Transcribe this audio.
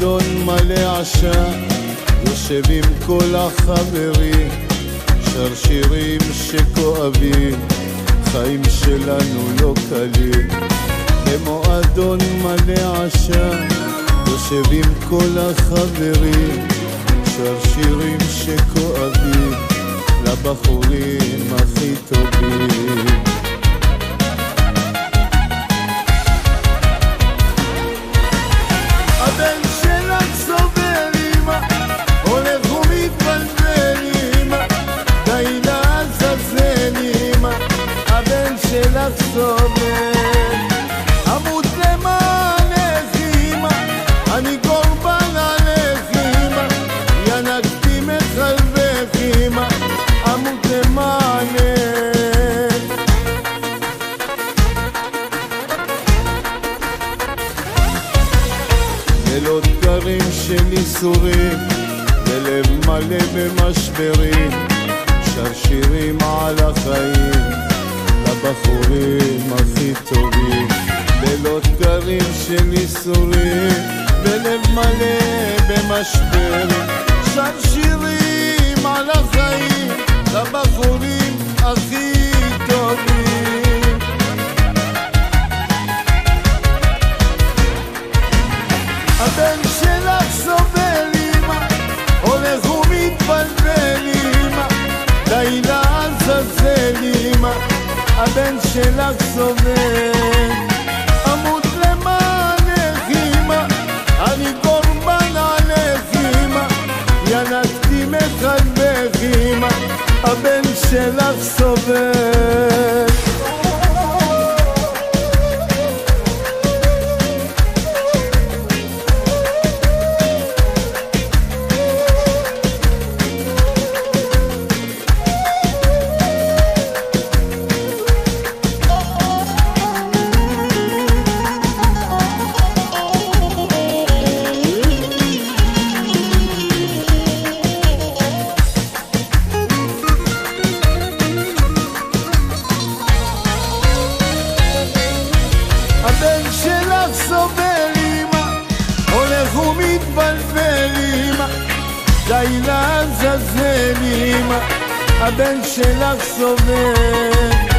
במועדון מלא עשן, יושב עם כל החברים, שר שירים שכואבים, חיים שלנו לא קלים. במועדון מלא עשן, יושב עם כל החברים, שר שירים שכואבים, לבחורים הכי טובים. הבן שלך סובל אמא, הולך ומתבלבל אמא, די לעזאזל אמא. הבן שלך סובל, אמות למענך אמא, אני קורבן עליך אמא, ינקתי מחלבך אמא, אמות למענך. לילות קרים של ייסורים ולב מלא במשברים, שר שירים על החיים לבחורים הכי טובים. לילות קרים של ייסורים ולב מלא במשברים, שר שירים על החיים לבחורים הכי טובים. הבן שלך סובל אמא, הולך ומתבלבל אמא, די לעזאזל אמא. הבן שלך סובל, אמות למענך אמא, אני קורבן עליך אמא, ינקתי מחלבך אמא. הבן שלך סובל. הבן שלך סובל אמא, הולך ומתבלבל אמא, די לעזאזל אמא. הבן שלך סובל.